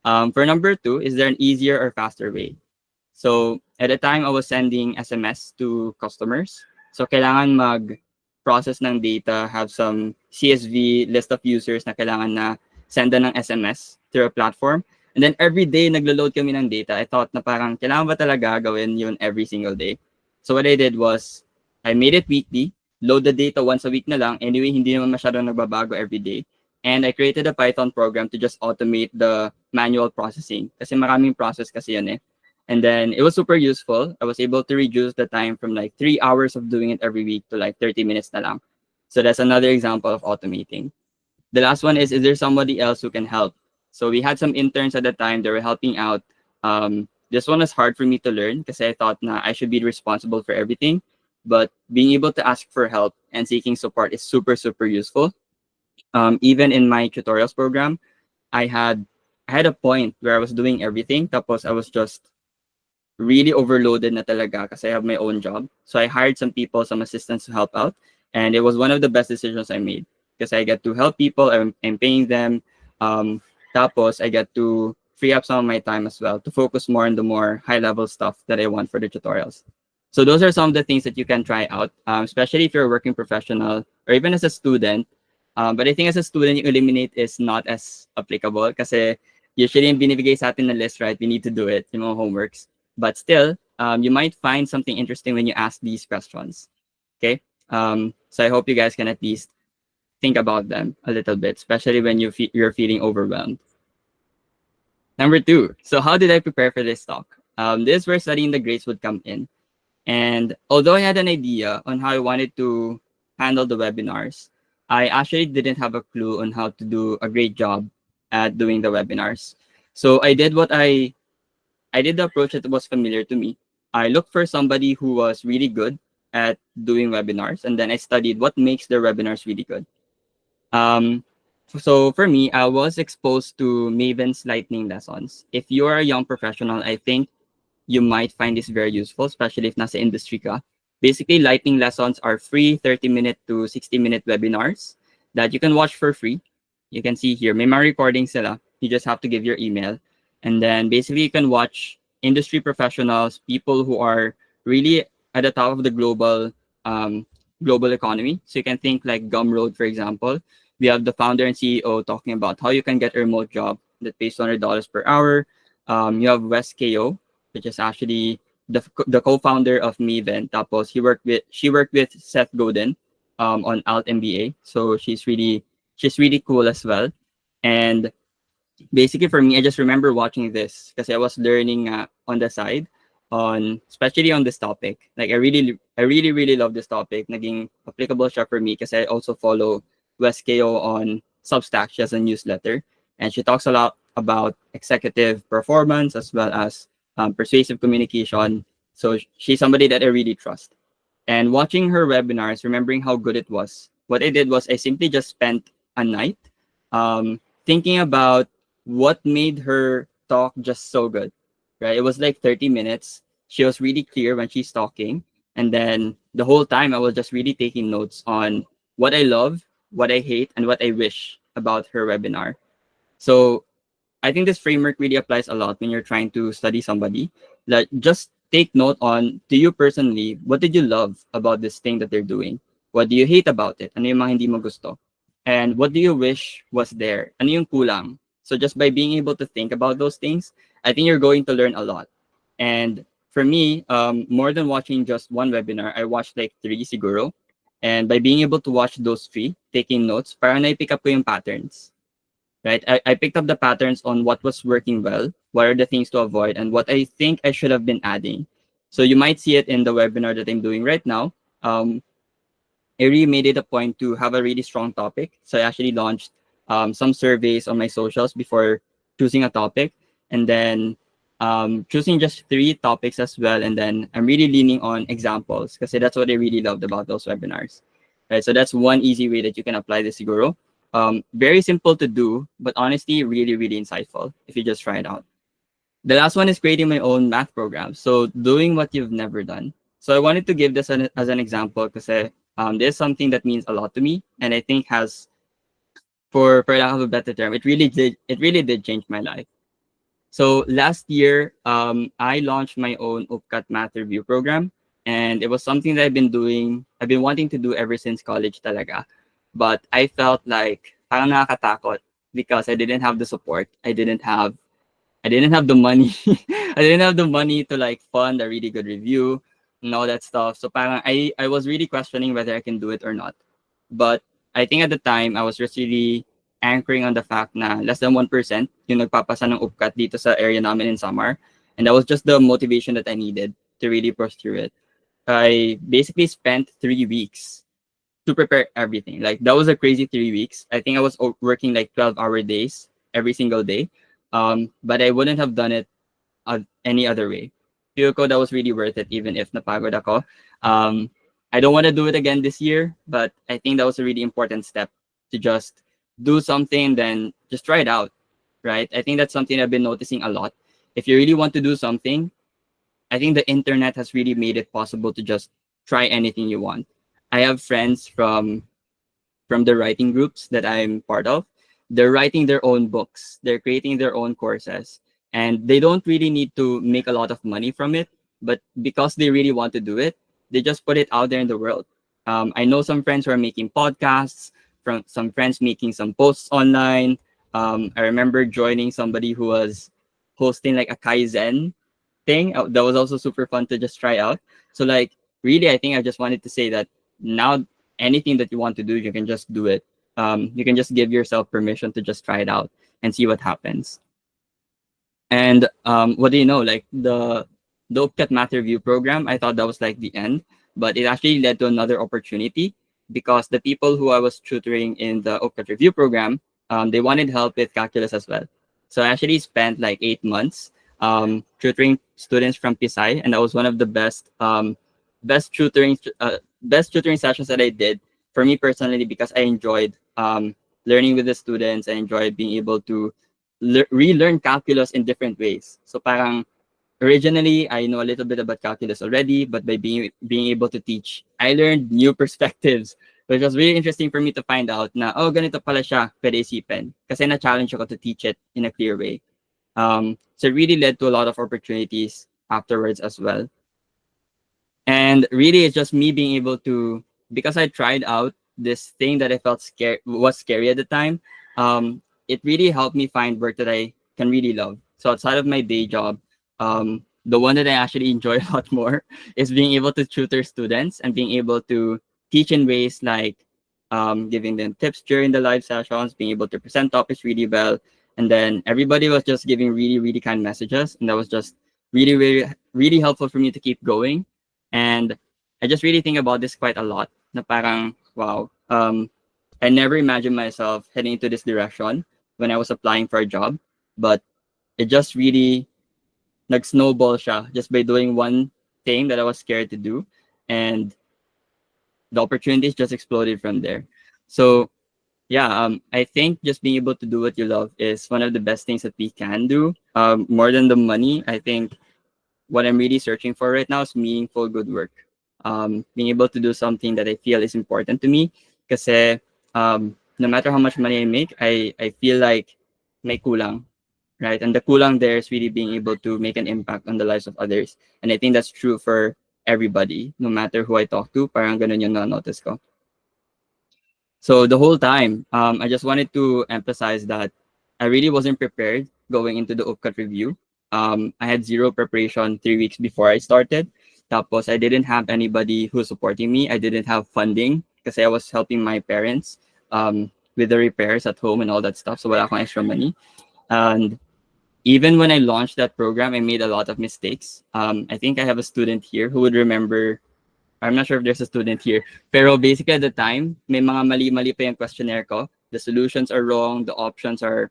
For number 2, is there an easier or faster way? So at the time, I was sending SMS to customers. So kailangan mag-process ng data, have some CSV list of users na kailangan na senda ng SMS through a platform. And then every day, naglo-load kami ng data. I thought na parang, kailangan ba talaga gawin yun every single day? So what I did was, I made it weekly, load the data once a week na lang. Anyway, hindi naman masyadong nagbabago every day. And I created a Python program to just automate the manual processing. Kasi maraming process kasi yan eh. And then it was super useful. I was able to reduce the time from like 3 hours of doing it every week to like 30 minutes na lang. So that's another example of automating. The last one is there somebody else who can help? So we had some interns at the time. They were helping out. This one was hard for me to learn because I thought na I should be responsible for everything. But being able to ask for help and seeking support is super, super useful. Even in my tutorials program, I had a point where I was doing everything. Tapos I was just really overloaded na talaga kasi I have my own job. So I hired some people, some assistants to help out. And it was one of the best decisions I made because I get to help people. I'm paying them. Tapos I get to free up some of my time as well to focus more on the more high-level stuff that I want for the tutorials. So those are some of the things that you can try out, especially if you're a working professional or even as a student. But I think as a student, yung eliminate is not as applicable kasi usually yung binibigay sa atin na list, right? We need to do it, yung mga homeworks. But still, you might find something interesting when you ask these questions, okay? So I hope you guys can at least think about them a little bit, especially when you're feeling overwhelmed. Number 2, so how did I prepare for this talk? This is where studying the grades would come in. And although I had an idea on how I wanted to handle the webinars, I actually didn't have a clue on how to do a great job at doing the webinars. So I did the approach that was familiar to me. I looked for somebody who was really good at doing webinars, and then I studied what makes their webinars really good. So for me, I was exposed to Maven's Lightning lessons. If you're a young professional, I think you might find this very useful, especially if nasa industry ka. Basically, Lightning lessons are free 30-minute to 60-minute webinars that you can watch for free. You can see here, may mga recordings sila. You just have to give your email. And then basically you can watch industry professionals, people who are really at the top of the um, global economy. So you can think like Gumroad, for example. We have the founder and CEO talking about how you can get a remote job that pays $200 per hour. You have Wes KO, which is actually the co-founder of Maven. Tapos she worked with Seth Godin on Alt MBA. So she's really cool as well. And basically for me, I just remember watching this because I was learning on the side on especially on this topic. Like I really love this topic. Naging applicable siya for me because I also follow Wes KO on Substack. She has a newsletter and she talks a lot about executive performance as well as persuasive communication. So she's somebody that I really trust. And watching her webinars, remembering how good it was, what I did was I simply just spent a night thinking about what made her talk just so good, right? It was like 30 minutes. She was really clear when she's talking. And then the whole time, I was just really taking notes on what I love, what I hate, and what I wish about her webinar. So I think this framework really applies a lot when you're trying to study somebody. Like just take note on, to you personally, what did you love about this thing that they're doing? What do you hate about it? Ano yung mga hindi mo gusto? And what do you wish was there? Ano yung kulang? So just by being able to think about those things, I think you're going to learn a lot. And for me, more than watching just one webinar, I watched like three siguro. And by being able to watch those three, taking notes, parang na-pick up ko yung patterns, right? I picked up the patterns on what was working well, what are the things to avoid, and what I think I should have been adding. So you might see it in the webinar that I'm doing right now. I really made it a point to have a really strong topic. So I actually launched some surveys on my socials before choosing a topic, and then choosing just three topics as well. And then I'm really leaning on examples because that's what I really loved about those webinars. Right. So that's one easy way that you can apply this Siguro. Very simple to do, but honestly, really, really insightful if you just try it out. The last one is creating my own math program. So doing what you've never done. So I wanted to give this as an example because there's something that means a lot to me, and I think has, for lack of a better term, it really did change my life. So last year, I launched my own Upcat Math Review program, and it was something that I've been wanting to do ever since college talaga. But I felt like parang nakakatakot because I didn't have the support. I didn't have the money. I didn't have the money to like fund a really good review and all that stuff. So parang I was really questioning whether I can do it or not. But I think at the time I was just really anchoring on the fact na less than 1% yung nagpapasa ng UPCAT dito sa area namin in Samar. And that was just the motivation that I needed to really pursue it. I basically spent 3 weeks to prepare everything. Like that was a crazy 3 weeks. I think I was working like 12-hour days every single day. But I wouldn't have done it any other way. Feel ko that was really worth it even if napagod ako. I don't want to do it again this year, but I think that was a really important step to just do something, then just try it out, right? I think that's something I've been noticing a lot. If you really want to do something, I think the internet has really made it possible to just try anything you want. I have friends from the writing groups that I'm part of. They're writing their own books. They're creating their own courses, and they don't really need to make a lot of money from it. But because they really want to do it, they just put it out there in the world. I know some friends who are making podcasts, from some friends making some posts online. I remember joining somebody who was hosting like a Kaizen thing. That was also super fun to just try out. So like really, I think I just wanted to say that now anything that you want to do, you can just do it. You can just give yourself permission to just try it out and see what happens. And what do you know? Like the UPCAT Math Review program, I thought that was like the end, but it actually led to another opportunity because the people who I was tutoring in the UPCAT Review program, they wanted help with calculus as well. So I actually spent like 8 months tutoring students from PSI, and that was one of the best tutoring sessions that I did for me personally because I enjoyed learning with the students. I enjoyed being able to relearn calculus in different ways. So parang originally I know a little bit about calculus already, but by being able to teach, I learned new perspectives Which was really interesting for me to find out na, oh, ganito pala siya, pwede isipin. Kasi na-challenge ako to teach it in a clear way. So it really led to a lot of opportunities afterwards as well. And really, it's just me being able to, because I tried out this thing that I felt scared was scary at the time. It really helped me find work that I can really love. So outside of my day job, the one that I actually enjoy a lot more is being able to tutor students and being able to teach in ways like giving them tips during the live sessions, being able to present topics really well, and then everybody was just giving really, really kind messages, and that was just really, really, really helpful for me to keep going. And I just really think about this quite a lot. Na parang, wow, I never imagined myself heading into this direction when I was applying for a job, but it just really nag-snowball siya just by doing one thing that I was scared to do, and the opportunities just exploded from there. So yeah, I think just being able to do what you love is one of the best things that we can do. More than the money, I think what I'm really searching for right now is meaningful good work. Being able to do something that I feel is important to me. Because no matter how much money I make, I feel like may kulang, right? And the kulang there is really being able to make an impact on the lives of others. And I think that's true for everybody, no matter who I talk to, parang ganun yung na-notice ko. So the whole time, I just wanted to emphasize that I really wasn't prepared going into the UPCAT review. I had zero preparation 3 weeks before I started. Tapos I didn't have anybody who's supporting me. I didn't have funding because I was helping my parents with the repairs at home and all that stuff. So wala akong extra money. And even when I launched that program, I made a lot of mistakes. I think I have a student here who would remember. I'm not sure if there's a student here. Pero basically at the time, may mga mali-mali pa yung questionnaire ko. The solutions are wrong, the options are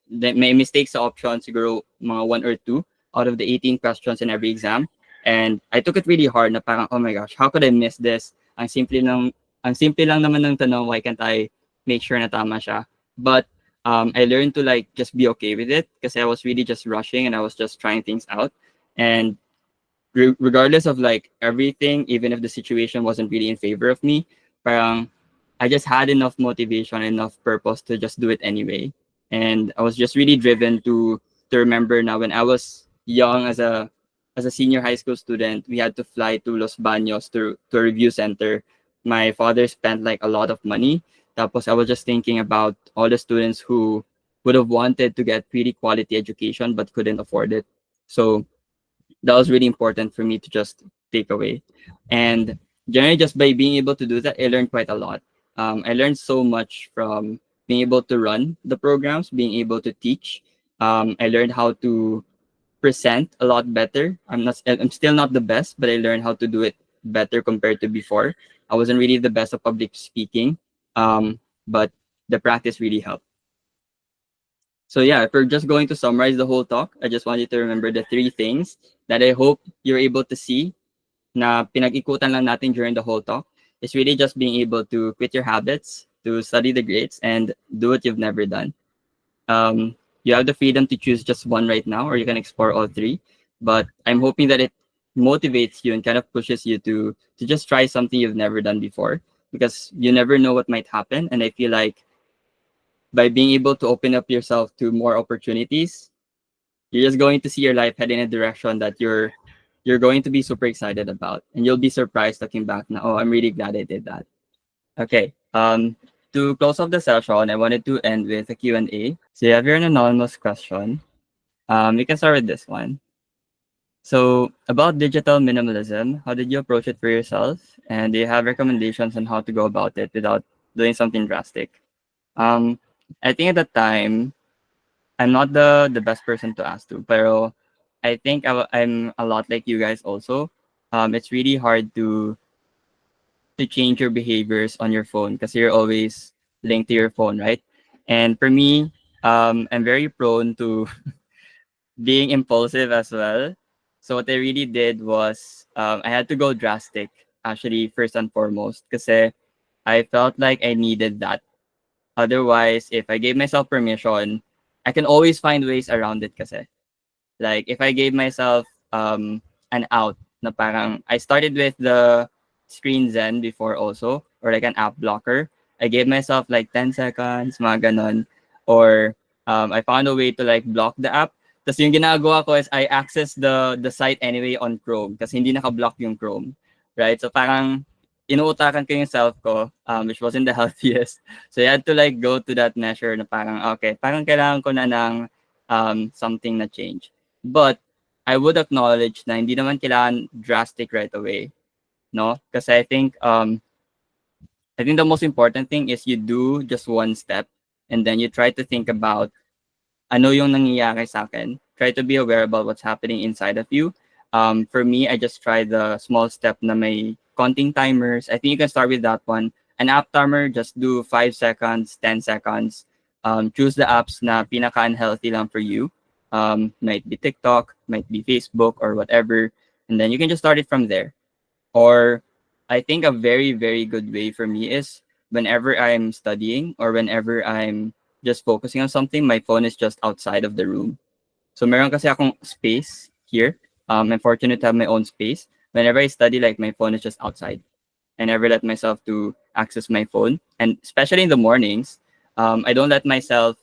may mistakes sa options, siguro mga 1 or 2 out of the 18 questions in every exam. And I took it really hard na parang, oh my gosh, how could I miss this? Ang simple lang naman ng tanong, why can't I make sure na tama siya? But I learned to like just be okay with it because I was really just rushing and I was just trying things out. And regardless of like everything, even if the situation wasn't really in favor of me, parang I just had enough motivation, enough purpose to just do it anyway. And I was just really driven to remember now when I was young as a senior high school student, we had to fly to Los Baños to a review center. My father spent like a lot of money. Tapos I was just thinking about all the students who would have wanted to get pretty quality education but couldn't afford it. So that was really important for me to just take away. And generally, just by being able to do that, I learned quite a lot. I learned so much from being able to run the programs, being able to teach. I learned how to present a lot better. I'm still not the best, but I learned how to do it better compared to before. I wasn't really the best at public speaking, but the practice really helped. So yeah, if we're just going to summarize the whole talk, I just want you to remember the 3 things that I hope you're able to see na pinag-ikutan lang natin during the whole talk. It's really just being able to quit your habits, to study the grades, and do what you've never done. You have the freedom to choose just one right now, or you can explore all 3. But I'm hoping that it motivates you and kind of pushes you to just try something you've never done before, because you never know what might happen. And I feel like by being able to open up yourself to more opportunities, you're just going to see your life head in a direction that you're going to be super excited about, and you'll be surprised looking back now. Oh, I'm really glad I did that. Okay. To close off the session, I wanted to end with a Q&A. So you have your anonymous question. We can start with this one. So about digital minimalism, how did you approach it for yourself? And do you have recommendations on how to go about it without doing something drastic? Um, I think at the time, I'm not the best person to ask to, pero I think I'm a lot like you guys also. It's really hard to change your behaviors on your phone because you're always linked to your phone, right? And for me, I'm very prone to being impulsive as well. So what I really did was I had to go drastic, actually, first and foremost, because I felt like I needed that. Otherwise, if I gave myself permission, I can always find ways around it kasi. Like if I gave myself an out na parang I started with the screen zen before also, or like an app blocker. I gave myself like 10 seconds, mga ganon. Or I found a way to like block the app. Tapos yung ginagawa ko is I access the site anyway on Chrome kasi hindi naka-block yung Chrome. Right? So parang inuutakan ko yung self ko, which wasn't the healthiest. So I had to like go to that measure na parang, okay, parang kailangan ko na ng something na change. But I would acknowledge na hindi naman kailangan drastic right away, no? Kasi I think the most important thing is you do just one step and then you try to think about ano yung nangyayari sa akin. Try to be aware about what's happening inside of you. For me, I just try the small step na may counting timers. I think you can start with that one. An app timer, just do 5 seconds, 10 seconds. Choose the apps na pinaka-unhealthy lang for you. Might be TikTok, might be Facebook or whatever. And then you can just start it from there. Or I think a very, very good way for me is whenever I'm studying or whenever I'm just focusing on something, my phone is just outside of the room. So meron kasi akong space here. I'm fortunate to have my own space. Whenever I study, like my phone is just outside. I never let myself to access my phone. And especially in the mornings, I don't let myself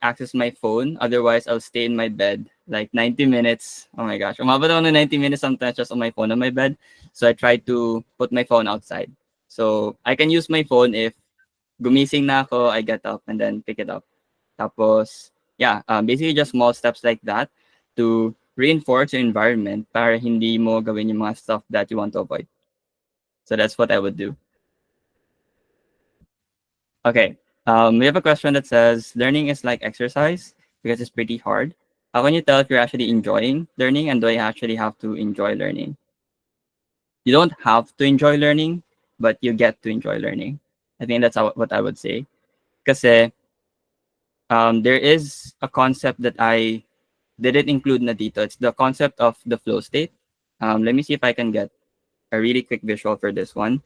access my phone. Otherwise, I'll stay in my bed like 90 minutes. Oh my gosh. Umabot ako ng 90 minutes sometimes just on my phone on my bed. So I try to put my phone outside. So I can use my phone if gumising na ako, I get up and then pick it up. Tapos, yeah, basically just small steps like that to reinforce your environment para hindi mo gawin yung mga stuff that you want to avoid. So that's what I would do. Okay. We have a question that says, learning is like exercise because it's pretty hard. How can you tell if you're actually enjoying learning and do I actually have to enjoy learning? You don't have to enjoy learning, but you get to enjoy learning. I think that's what I would say. Kasi there is a concept that I didn't include na dito. It's the concept of the flow state. Let me see if I can get a really quick visual for this one.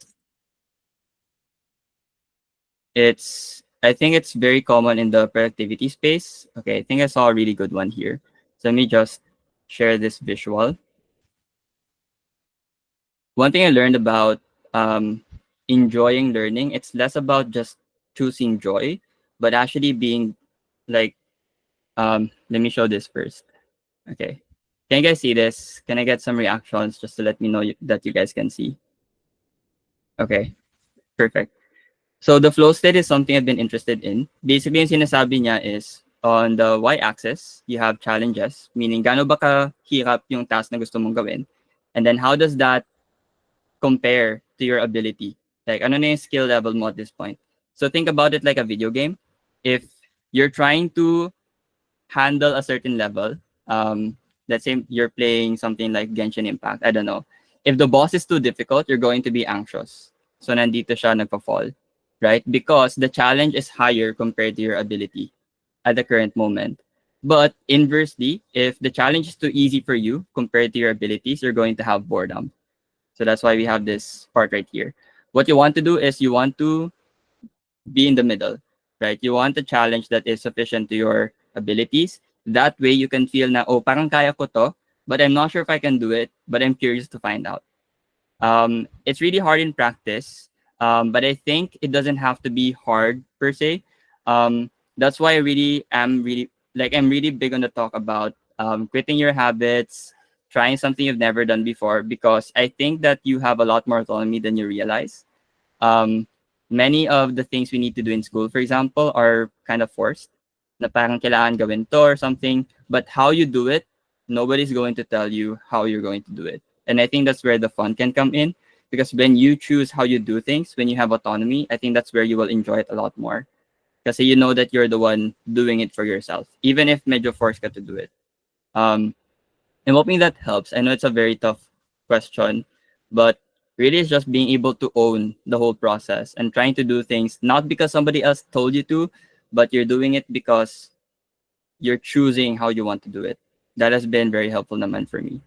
I think it's very common in the productivity space. Okay, I think I saw a really good one here. So let me just share this visual. One thing I learned about enjoying learning, it's less about just choosing joy, but actually being like, let me show this first. Okay. Can you guys see this? Can I get some reactions just to let me know that you guys can see? Okay, perfect. So the flow state is something I've been interested in. Basically, yung sinasabi niya is on the y-axis, you have challenges, meaning gaano ba kahirap yung task na gusto mong gawin? And then how does that compare to your ability? Like, ano na yung skill level mo at this point? So think about it like a video game. If you're trying to handle a certain level, let's say you're playing something like Genshin Impact, I don't know. If the boss is too difficult, you're going to be anxious. So nandito siya nagpa-fall, right? Because the challenge is higher compared to your ability at the current moment. But inversely, if the challenge is too easy for you compared to your abilities, you're going to have boredom. So that's why we have this part right here. What you want to do is you want to be in the middle, right? You want a challenge that is sufficient to your abilities. That way you can feel na, oh, parang kaya ko to, but I'm not sure if I can do it, but I'm curious to find out. It's really hard in practice, but I think it doesn't have to be hard per se. That's why I really am I'm really big on the talk about quitting your habits, trying something you've never done before, because I think that you have a lot more autonomy than you realize. Many of the things we need to do in school, for example, are kind of forced. Na parang kailangan gawin to or something, but how you do it, nobody's going to tell you how you're going to do it. And I think that's where the fun can come in, because when you choose how you do things, when you have autonomy, I think that's where you will enjoy it a lot more. Kasi you know that you're the one doing it for yourself, even if medyo forced ka to do it. I'm hoping that helps. I know it's a very tough question, but really it's just being able to own the whole process and trying to do things not because somebody else told you to, but you're doing it because you're choosing how you want to do it. That has been very helpful naman for me.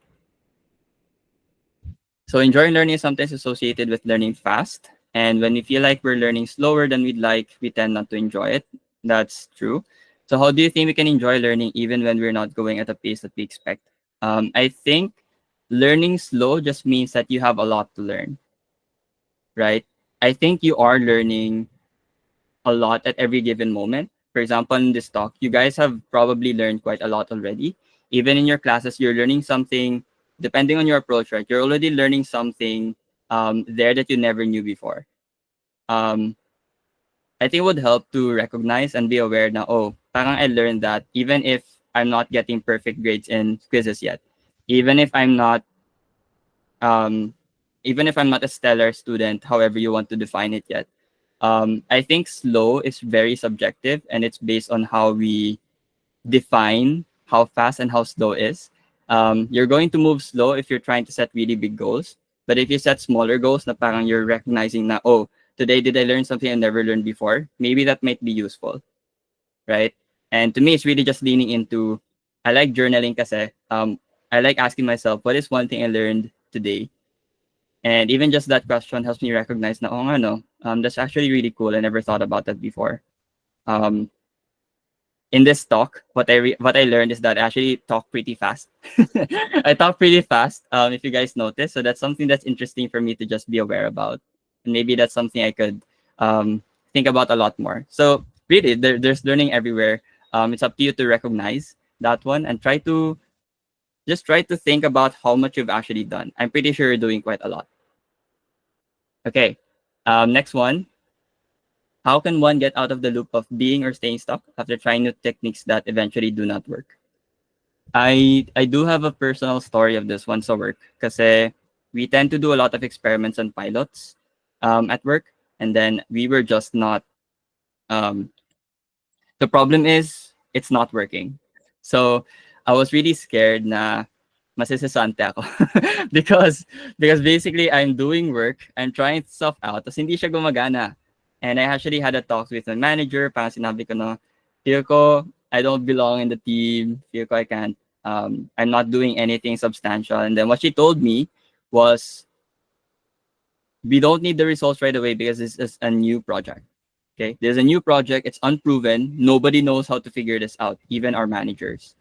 So enjoying learning is sometimes associated with learning fast. And when we feel like we're learning slower than we'd like, we tend not to enjoy it. That's true. So how do you think we can enjoy learning even when we're not going at a pace that we expect? I think learning slow just means that you have a lot to learn. right? I think you are learning a lot at every given moment. For example, in this talk, you guys have probably learned quite a lot already. Even in your classes, you're learning something, depending on your approach, right? You're already learning something there that you never knew before. Um, I think it would help to recognize and be aware na, oh, parang I learned that even if I'm not getting perfect grades in quizzes yet, even if I'm not, um, even if I'm not a stellar student, however you want to define it yet, I think slow is very subjective and it's based on how we define how fast and how slow is. You're going to move slow if you're trying to set really big goals. But if you set smaller goals, na parang you're recognizing na, oh, today did I learn something I never learned before? Maybe that might be useful, right? And to me, it's really just leaning into, I like journaling kasi, I like asking myself, what is one thing I learned today? And even just that question helps me recognize na, oh, nga, no, that's actually really cool. I never thought about that before. Um, in this talk, what I learned is that I actually talk pretty fast. I talk pretty fast, if you guys notice. So that's something that's interesting for me to just be aware about. And maybe that's something I could think about a lot more. So really, there's learning everywhere. It's up to you to recognize that one and try to think about how much you've actually done. I'm pretty sure you're doing quite a lot. Okay. Next one. How can one get out of the loop of being or staying stuck after trying new techniques that eventually do not work? I do have a personal story of this once at work kasi we tend to do a lot of experiments and pilots at work, and then we were just not um, the problem is it's not working. So I was really scared na masisisante ako because basically I'm doing work, I'm trying stuff out, tapos hindi siya gumagana. And I actually had a talk with my manager, parang sinabi ko na, feel ko I don't belong in the team, feel ko I can't, I'm not doing anything substantial. And then what she told me was, we don't need the results right away because this is a new project. Okay, there's a new project, it's unproven, nobody knows how to figure this out, even our managers.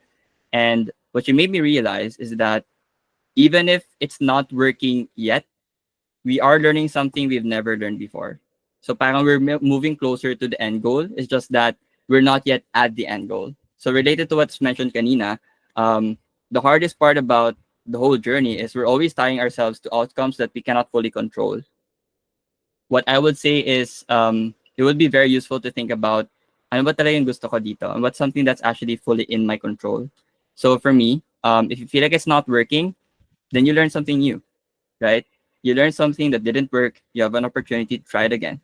And what you made me realize is that even if it's not working yet, we are learning something we've never learned before. So parang we're moving closer to the end goal. It's just that we're not yet at the end goal. So related to what's mentioned kanina, the hardest part about the whole journey is we're always tying ourselves to outcomes that we cannot fully control. What I would say is it would be very useful to think about ano ba talaga yung gusto ko dito and what's something that's actually fully in my control. So for me, if you feel like it's not working, then you learn something new, right? You learn something that didn't work, you have an opportunity to try it again.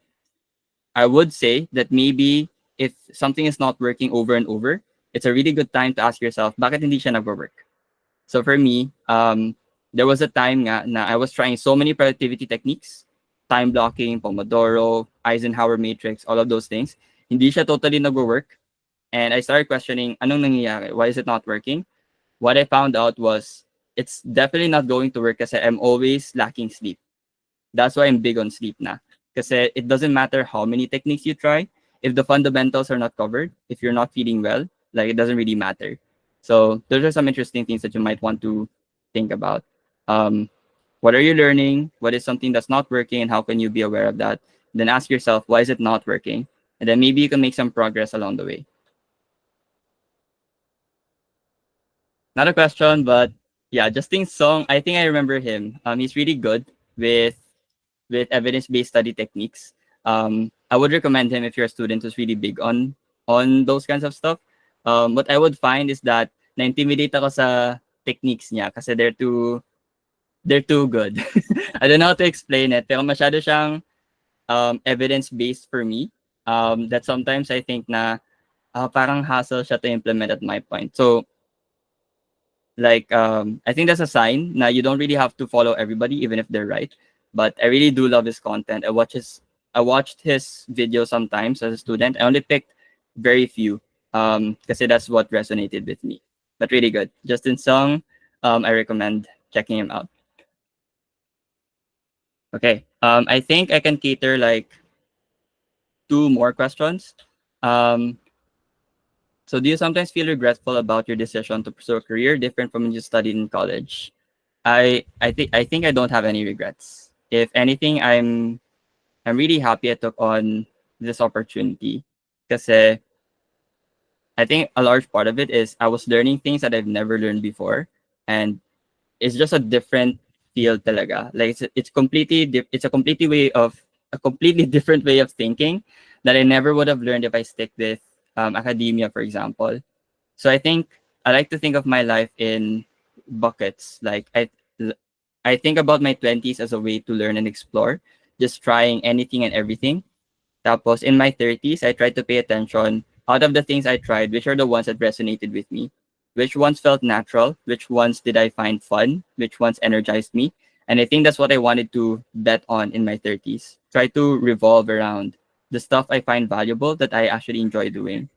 I would say that maybe if something is not working over and over, it's a really good time to ask yourself, bakit hindi siya nagwo-work? So for me, there was a time nga na I was trying so many productivity techniques, time blocking, Pomodoro, Eisenhower matrix, all of those things. Hindi siya totally nagwo-work. And I started questioning, anong nangyayari? Why is it not working? What I found out was it's definitely not going to work kasi I'm always lacking sleep. That's why I'm big on sleep na. Kasi it doesn't matter how many techniques you try. If the fundamentals are not covered, if you're not feeling well, like it doesn't really matter. So those are some interesting things that you might want to think about. Um, what are you learning? What is something that's not working and how can you be aware of that? Then ask yourself, why is it not working? And then maybe you can make some progress along the way. Not a question, but yeah, Justin Song, I think I remember him. He's really good with evidence-based study techniques. I would recommend him if you're a student who's really big on those kinds of stuff. What I would find is that na-intimidate ako sa techniques niya kasi they're too good. I don't know how to explain it, pero masyado siyang evidence-based for me. That sometimes I think na parang hassle siya to implement at my point. So like I think that's a sign now you don't really have to follow everybody even if they're right, but I really do love his content. I watched his videos sometimes as a student. I only picked very few because that's what resonated with me, but really good. Justin Song, I recommend checking him out. Okay, I think I can cater like two more questions. um so do you sometimes feel regretful about your decision to pursue a career different from when you studied in college? I think I don't have any regrets. If anything, I'm I'm really happy I took on this opportunity because I think a large part of it is I was learning things that I've never learned before, and it's just a different field talaga. Like it's completely it's a completely different way of thinking that I never would have learned if I stick with academia, for example. So I think I like to think of my life in buckets. Like I think about my 20s as a way to learn and explore, just trying anything and everything. Tapos in my 30s, I tried to pay attention out of the things I tried, which are the ones that resonated with me. Which ones felt natural? Which ones did I find fun? Which ones energized me? And I think that's what I wanted to bet on in my 30s. Try to revolve around the stuff I find valuable that I actually enjoy doing.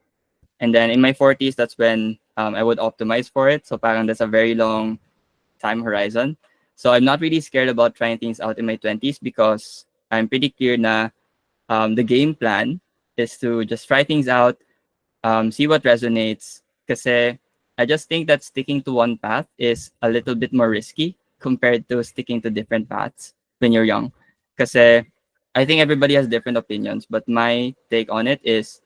And then in my 40s, that's when I would optimize for it. So parang that's a very long time horizon. So I'm not really scared about trying things out in my 20s because I'm pretty clear na the game plan is to just try things out, see what resonates. Because I just think that sticking to one path is a little bit more risky compared to sticking to different paths when you're young. Because I think everybody has different opinions, but my take on it is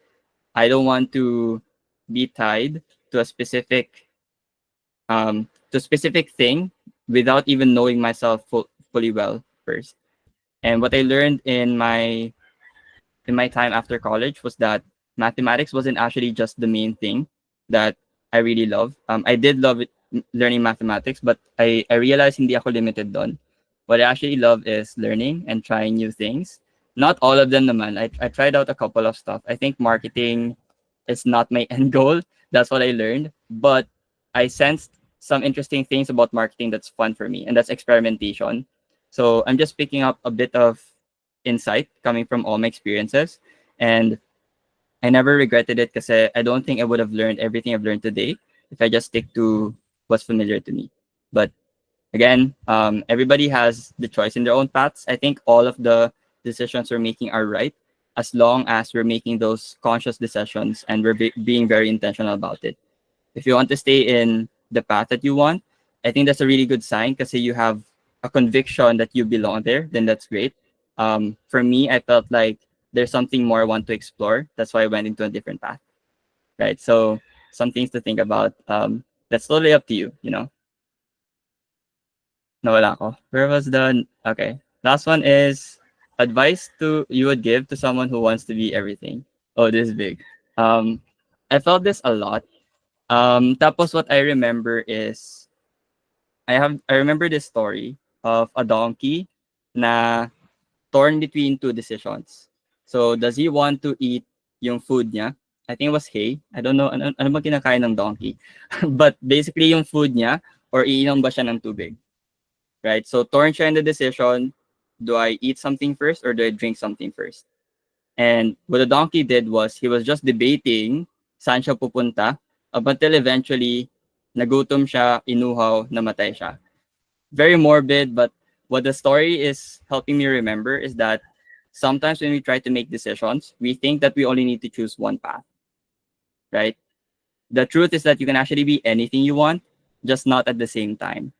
I don't want to be tied to a specific thing without even knowing myself fully well first. And what I learned in my time after college was that mathematics wasn't actually just the main thing that I really love. I did love learning mathematics, but I realized hindi ako limited doon. What I actually love is learning and trying new things. Not all of them naman. I tried out a couple of stuff. I think marketing is not my end goal. That's what I learned. But I sensed some interesting things about marketing that's fun for me, and that's experimentation. So I'm just picking up a bit of insight coming from all my experiences. And I never regretted it because I don't think I would have learned everything I've learned today if I just stick to what's familiar to me. But again, everybody has the choice in their own paths. I think all of the decisions we're making are right as long as we're making those conscious decisions and we're being very intentional about it. If you want to stay in the path that you want, I think that's a really good sign because you have a conviction that you belong there, then that's great. For me, I felt like there's something more I want to explore. That's why I went into a different path, right? So some things to think about. That's totally up to you, you know. Nawala ko. Where was the okay? Last one is advice to you would give to someone who wants to be everything. Oh, this is big. Um, I felt this a lot. Tapos what I remember is I remember this story of a donkey na torn between two decisions. So does he want to eat yung food niya? I think it was hay. I don't know ano ba kinakain ng donkey. But basically yung food niya or iinom ba siya ng tubig, right? So torn siya in the decision, do I eat something first or do I drink something first? And what the donkey did was he was just debating saan siya pupunta up until eventually nagutom siya, inuhaw, namatay siya. Very morbid, but what the story is helping me remember is that sometimes when we try to make decisions, we think that we only need to choose one path, right? The truth is that you can actually be anything you want, just not at the same time.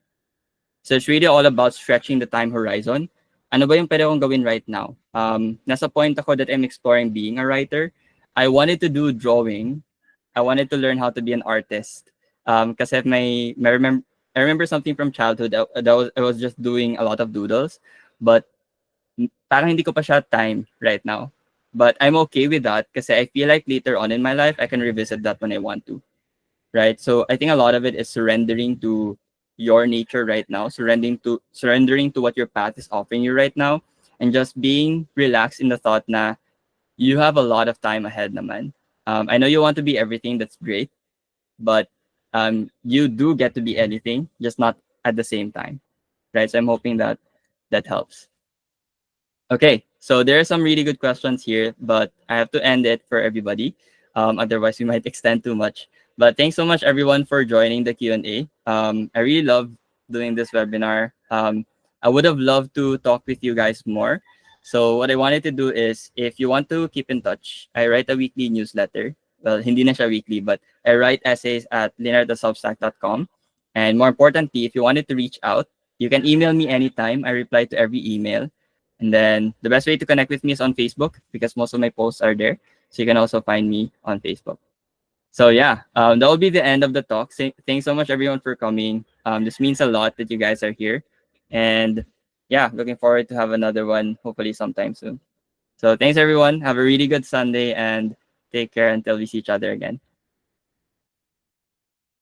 So it's really all about stretching the time horizon. Ano ba yung pwede kong gawin right now? Nasa point ako that I'm exploring being a writer. I wanted to do drawing. I wanted to learn how to be an artist. Kasi I remember something from childhood I was just doing a lot of doodles, but parang hindi ko pa siya time right now. But I'm okay with that kasi I feel like later on in my life, I can revisit that when I want to, right? So I think a lot of it is surrendering to your nature right now, surrendering to what your path is offering you right now, and just being relaxed in the thought na you have a lot of time ahead naman. I know you want to be everything, that's great, but you do get to be anything, just not at the same time, right? So I'm hoping that that helps. Okay, so there are some really good questions here, but I have to end it for everybody. Otherwise, we might extend too much. But thanks so much, everyone, for joining the Q&A. I really love doing this webinar. I would have loved to talk with you guys more. So what I wanted to do is, if you want to keep in touch, I write a weekly newsletter. Well, hindi na siya weekly, but I write essays at leonardosubstack.com. And more importantly, if you wanted to reach out, you can email me anytime. I reply to every email. And then the best way to connect with me is on Facebook because most of my posts are there. So you can also find me on Facebook. So yeah, that will be the end of the talk. Thanks so much everyone for coming. This means a lot that you guys are here, and yeah, looking forward to have another one hopefully sometime soon. So thanks everyone. Have a really good Sunday and take care until we see each other again.